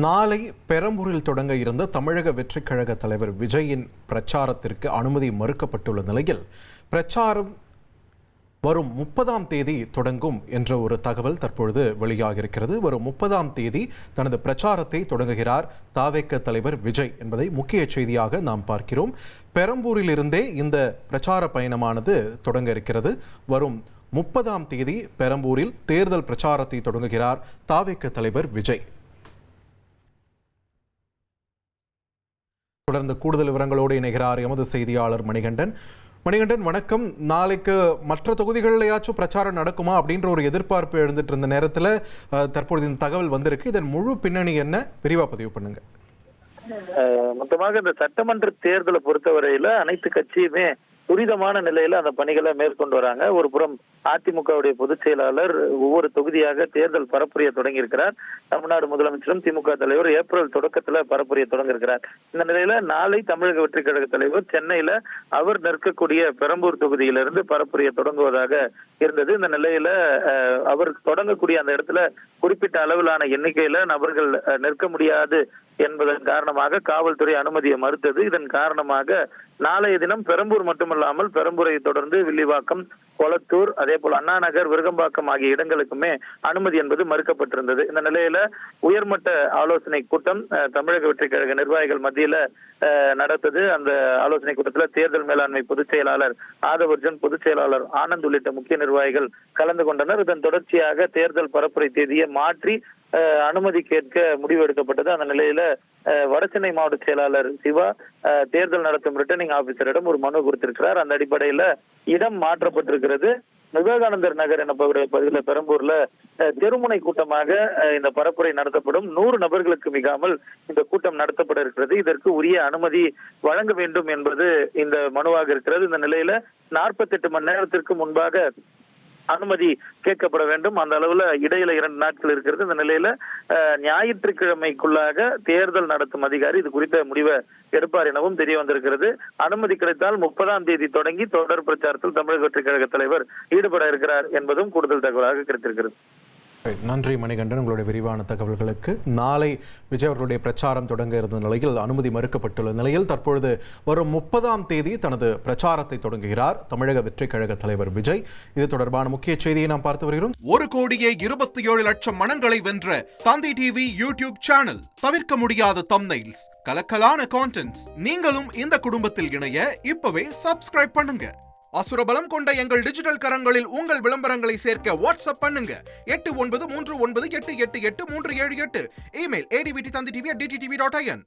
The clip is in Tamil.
நாளை பெரம்பூரில் தொடங்க இருந்த தமிழக வெற்றிக் கழக தலைவர் விஜயின் பிரச்சாரத்திற்கு அனுமதி மறுக்கப்பட்டுள்ள நிலையில் பிரச்சாரம் வரும் 30ஆம் தேதி தொடங்கும் என்ற ஒரு தகவல் தற்பொழுது வெளியாகியிருக்கிறது. வரும் 30ஆம் தேதி தனது பிரச்சாரத்தை தொடங்குகிறார் தாவேக தலைவர் விஜய் என்பதை முக்கிய செய்தியாக நாம் பார்க்கிறோம். பெரம்பூரில் இருந்தே இந்த பிரச்சார பயணமானது தொடங்க இருக்கிறது. வரும் 30ஆம் தேதி பெரம்பூரில் தேர்தல் பிரச்சாரத்தை தொடங்குகிறார் தாவேக தலைவர் விஜய். தொடர்ந்து கூடுதல் விவரங்களோடு இணைகிறார் எமது செய்தியாளர் மணிகண்டன். வணக்கம். நாளைக்கு மற்ற தொகுதிகளிலேயாச்சும் பிரச்சாரம் நடக்குமா அப்படின்ற ஒரு எதிர்பார்ப்பு எழுந்துட்டு இருந்த நேரத்தில் தற்பொழுது இந்த தகவல் வந்திருக்கு. இதன் முழு பின்னணி என்ன, விரிவா பதிவு பண்ணுங்க. மொத்தமாக இந்த சட்டமன்ற தேர்தலை பொறுத்தவரையில அனைத்து கட்சியுமே துரிதமான நிலையில அந்த பணிகளை மேற்கொண்டு வராங்க. ஒரு புறம் அதிமுகவுடைய பொதுச் செயலாளர் ஒவ்வொரு தொகுதியாக தேர்தல் பரப்புரையை தொடங்கி இருக்கிறார். தமிழ்நாடு முதலமைச்சரும் திமுக தலைவர் ஏப்ரல் தொடக்கத்துல பரப்புரையை தொடங்க இருக்கிறார். இந்த நிலையில நாளை தமிழக வெற்றிக் கழக தலைவர் சென்னையில அவர் நிற்கக்கூடிய பெரம்பூர் தொகுதியிலிருந்து பரப்புரையை தொடங்குவதாக இருந்தது. இந்த நிலையில அவர் தொடங்கக்கூடிய அந்த இடத்துல குறிப்பிட்ட அளவிலான எண்ணிக்கையில நபர்கள் நிற்க முடியாது என்பதன் காரணமாக காவல்துறை அனுமதியை மறுத்தது. இதன் காரணமாக நாளைய தினம் பெரம்பூர் மட்டுமல்லாமல் பெரம்பூரை தொடர்ந்து வில்லிவாக்கம், கொளத்தூர், அதே போல் அண்ணா நகர், விருகம்பாக்கம் ஆகிய இடங்களுக்குமே அனுமதி என்பது மறுக்கப்பட்டிருந்தது. இந்த நிலையில உயர்மட்ட ஆலோசனை கூட்டம் தமிழக வெற்றிக் கழக நிர்வாகிகள் மத்தியில நடத்தது. அந்த ஆலோசனை கூட்டத்தில் தேர்தல் மேலாண்மை பொதுச் செயலாளர் ஆதவர்ஜன், பொதுச் செயலாளர் ஆனந்த் உள்ளிட்ட முக்கிய நிர்வாகிகள் கலந்து கொண்டனர். இதன் தொடர்ச்சியாக தேர்தல் பரப்புரை தேதியை மாற்றி அனுமதி கேட்க முடிவு எடுக்கப்பட்டது. அந்த நிலையில வடசென்னை மாவட்ட செயலாளர் சிவா தேர்தல் நடத்தும் ரிட்டர்னிங் ஆபீசரிடம் ஒரு மனு கொடுத்திருக்கிறார். அந்த அடிப்படையில இடம் மாற்றப்பட்டிருக்கிறது. விவேகானந்தர் நகர் எனப்படும் பகுதியில் பெரம்பூர்ல தெருமுனை கூட்டமாக இந்த பரப்புரை நடத்தப்படும். 100 நபர்களுக்கு மிகாமல் இந்த கூட்டம் நடத்தப்பட இருக்கிறது. இதற்கு உரிய அனுமதி வழங்க வேண்டும் என்பது இந்த மனுவாக இருக்கிறது. இந்த நிலையில 48 மணி நேரத்திற்கு முன்பாக அனுமதி கேட்கப்பட வேண்டும். அந்த அளவுல இடையில 2 நாட்கள் இருக்கிறது. இந்த நிலையில ஞாயிற்றுக்கிழமைக்குள்ளாக தேர்தல் நடத்தும் அதிகாரி இது குறித்த முடிவை எடுப்பார் எனவும் தெரிய வந்திருக்கிறது. அனுமதி கிடைத்தால் 30ஆம் தேதி தொடங்கி தொடர் பிரச்சாரத்தில் தமிழக வெற்றிக் கழக தலைவர் ஈடுபட இருக்கிறார் என்பதும் கூடுதல் தகவலாக கிடைத்திருக்கிறது. நன்றி மணிகண்டன், உங்களுடைய விரிவான தகவல்களுக்கு. நாளை விஜய் அவர்களுடைய பிரச்சாரம் தொடங்க இருந்த நிலையில் அனுமதி மறுக்கப்பட்டுள்ள நிலையில் தற்பொழுது வரும் 30ஆம் தேதி தனது பிரச்சாரத்தை தொடங்குகிறார் தமிழக வெற்றிக் கழக தலைவர் விஜய். இது தொடர்பான முக்கிய செய்தியை நாம் பார்த்து வருகிறோம். 1,27,00,000 மனங்களை வென்ற தந்தி டிவி யூடியூப் சேனல். தவிர்க்க முடியாத தம்ப்நெயில்ஸ், கலக்கலான கான்டென்ட்ஸ். நீங்களும் இந்த குடும்பத்தில் இணைய இப்பவே சப்ஸ்கிரைப் பண்ணுங்க. அசுரபலம் கொண்ட எங்கள் டிஜிட்டல் கரங்களில் உங்கள் விளம்பரங்களை சேர்க்க வாட்ஸ்அப் பண்ணுங்க. 8939888838. Email advtthanditv@dttv.in.